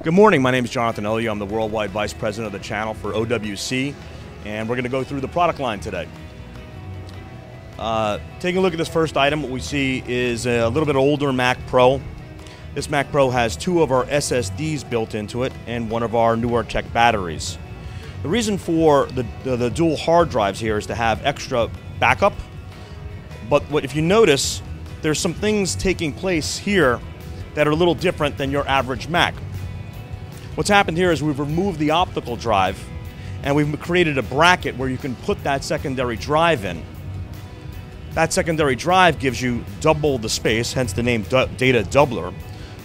Good morning, my name is Jonathan Elliott. I'm the Worldwide Vice President of the channel for OWC, and we're going to go through the product line today. Taking a look at this first item, what we see is a little bit older Mac Pro. This Mac Pro has two of our SSDs built into it and one of our newer tech batteries. The reason for the dual hard drives here is to have extra backup, but if you notice, there's some things taking place here that are a little different than your average Mac. What's happened here is we've removed the optical drive and we've created a bracket where you can put that secondary drive in. That secondary drive gives you double the space, hence the name data doubler,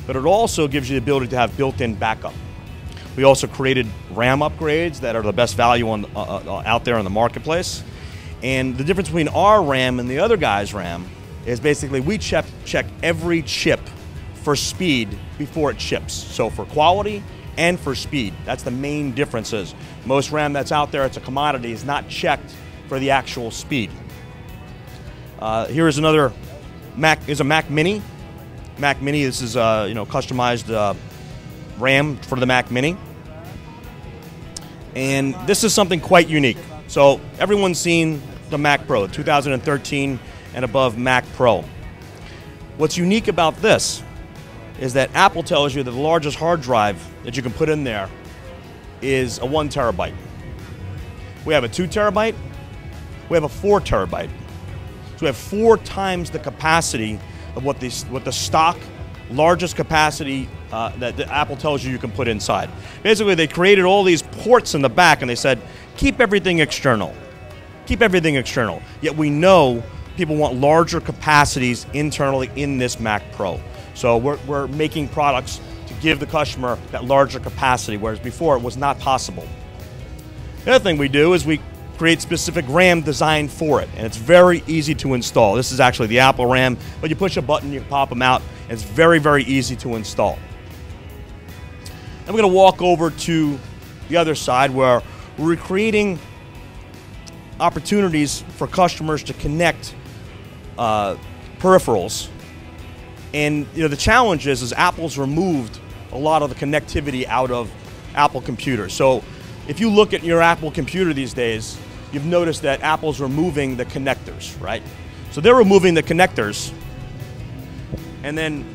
but it also gives you the ability to have built-in backup. We also created RAM upgrades that are the best value out there in the marketplace. And the difference between our RAM and the other guy's RAM is basically we check every chip for speed before it ships. So for quality and for speed, that's the main differences. Most RAM that's out there, it's a commodity, is not checked for the actual speed. Here is another Mac, is a Mac Mini. Mac Mini, this is customized RAM for the Mac Mini. And this is something quite unique. So everyone's seen the Mac Pro, 2013 and above Mac Pro. What's unique about this is that Apple tells you that the largest hard drive that you can put in there is a 1 terabyte. We have a 2 terabyte, we have a 4 terabyte. So we have 4 times the capacity of what the stock largest capacity that Apple tells you can put inside. Basically, they created all these ports in the back and they said, keep everything external. Keep everything external. Yet we know people want larger capacities internally in this Mac Pro. So we're making products to give the customer that larger capacity, whereas before it was not possible. The other thing we do is we create specific RAM designed for it, and it's very easy to install. This is actually the Apple RAM, but you push a button, you can pop them out, and it's very, very easy to install. And we're going to walk over to the other side where we're creating opportunities for customers to connect peripherals. And the challenge is Apple's removed a lot of the connectivity out of Apple computers. So if you look at your Apple computer these days, you've noticed that Apple's removing the connectors, right? So they're removing the connectors, and then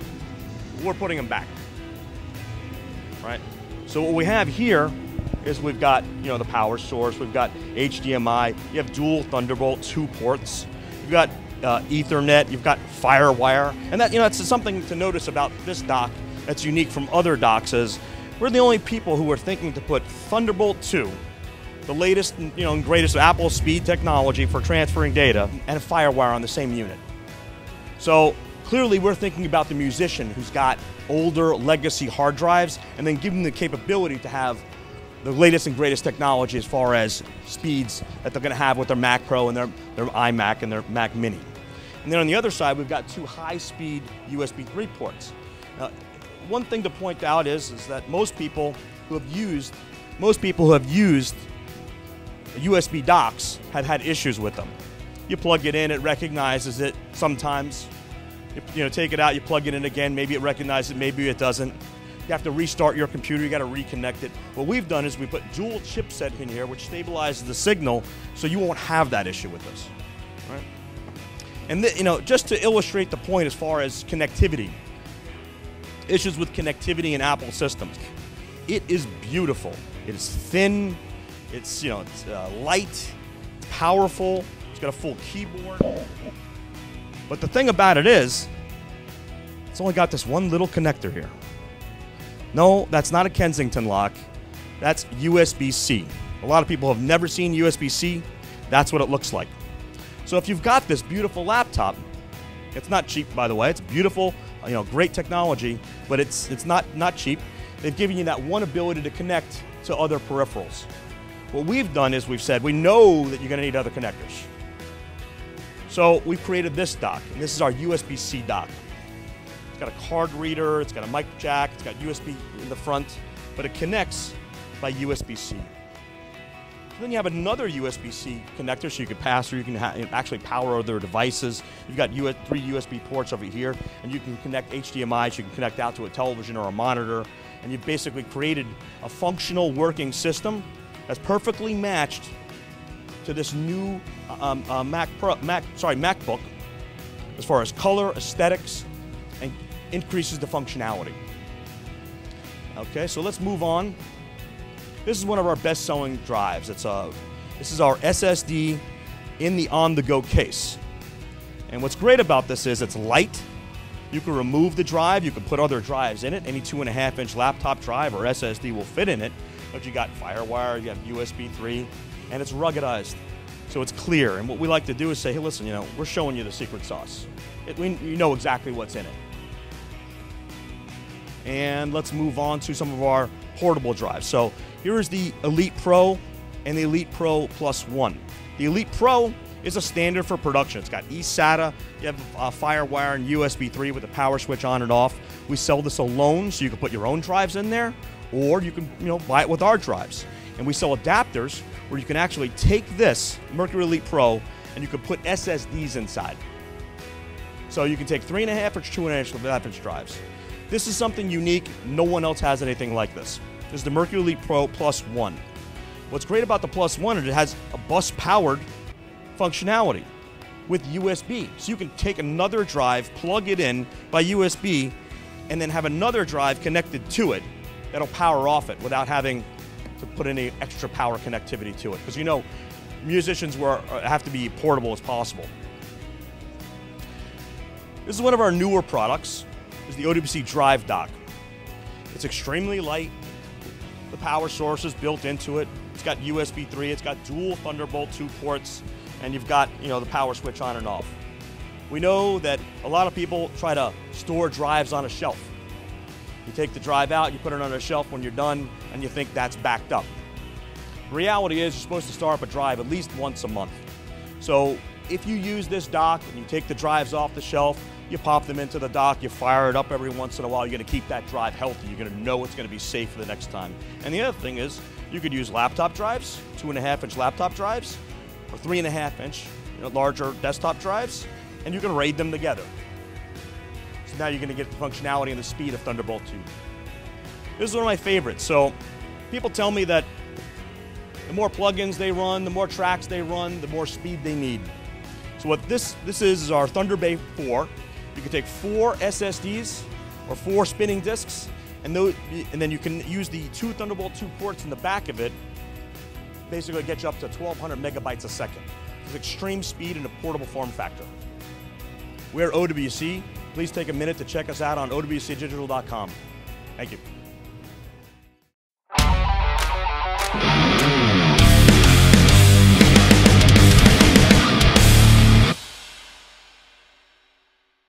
we're putting them back, right? So what we have here is we've got the power source, we've got HDMI, you have dual Thunderbolt 2 ports, you've got Ethernet, you've got FireWire, and that's something to notice about this dock that's unique from other docks is we're the only people who are thinking to put Thunderbolt 2, the latest and greatest Apple speed technology for transferring data, and a FireWire on the same unit. So clearly we're thinking about the musician who's got older legacy hard drives and then give them the capability to have the latest and greatest technology as far as speeds that they're going to have with their Mac Pro and their iMac and their Mac Mini. And then on the other side, we've got 2 high-speed USB 3 ports. Now, one thing to point out is that most people who have used USB docks have had issues with them. You plug it in, it recognizes it sometimes. You take it out, you plug it in again, maybe it recognizes it, maybe it doesn't. You have to restart your computer, you got to reconnect it. What we've done is we put dual chipset in here, which stabilizes the signal, so you won't have that issue with this. Right? And just to illustrate the point as far as connectivity, issues with connectivity in Apple systems. It is beautiful. It is thin. It's light. It's powerful. It's got a full keyboard. But the thing about it is, it's only got this one little connector here. No, that's not a Kensington lock. That's USB-C. A lot of people have never seen USB-C. That's what it looks like. So if you've got this beautiful laptop, it's not cheap, by the way. It's beautiful, great technology, but it's not cheap. They've given you that one ability to connect to other peripherals. What we've done is we've said we know that you're going to need other connectors. So we've created this dock, and this is our USB-C dock. It's got a card reader, it's got a mic jack, it's got USB in the front, but it connects by USB-C. Then you have another USB-C connector so you can pass through, you can actually power other devices. You've got 3 USB ports over here, and you can connect HDMI, so you can connect out to a television or a monitor, and you've basically created a functional working system that's perfectly matched to this new MacBook as far as color, aesthetics, and increases the functionality. Okay, so let's move on. This is one of our best-selling drives. This is our SSD in the on-the-go case. And what's great about this is it's light. You can remove the drive. You can put other drives in it. Any 2.5-inch laptop drive or SSD will fit in it. But you got FireWire, you have USB 3, and it's ruggedized. So it's clear. And what we like to do is say, hey, listen, we're showing you the secret sauce. You know exactly what's in it. And let's move on to some of our portable drives. So here is the Elite Pro and the Elite Pro Plus 1. The Elite Pro is a standard for production. It's got eSATA, you have FireWire and USB 3 with a power switch on and off. We sell this alone, so you can put your own drives in there, or you can buy it with our drives. And we sell adapters where you can actually take this Mercury Elite Pro and you can put SSDs inside. So you can take 3.5-inch, 2.5-inch drives. This is something unique. No one else has anything like this. This is the Mercury Elite Pro Plus 1. What's great about the Plus 1 is it has a bus-powered functionality with USB. So you can take another drive, plug it in by USB, and then have another drive connected to it that'll power off it without having to put any extra power connectivity to it. Because musicians have to be portable as possible. This is one of our newer products. Is the OWC Drive Dock. It's extremely light. The power source is built into it. It's got USB 3, it's got dual Thunderbolt 2 ports, and you've got the power switch on and off. We know that a lot of people try to store drives on a shelf. You take the drive out, you put it on a shelf when you're done, and you think that's backed up. The reality is you're supposed to start up a drive at least once a month. So if you use this dock and you take the drives off the shelf, you pop them into the dock, you fire it up every once in a while, you're going to keep that drive healthy. You're going to know it's going to be safe for the next time. And the other thing is, you could use laptop drives, 2.5-inch laptop drives, or 3.5-inch, larger desktop drives, and you can RAID them together. So now you're going to get the functionality and the speed of Thunderbolt 2. This is one of my favorites. So people tell me that the more plugins they run, the more tracks they run, the more speed they need. So what this is our Thunderbay 4. You can take 4 SSDs or 4 spinning disks, and then you can use the 2 Thunderbolt 2 ports in the back of it, basically get you up to 1,200 megabytes a second. It's extreme speed and a portable form factor. We're OWC. Please take a minute to check us out on OWCdigital.com. Thank you.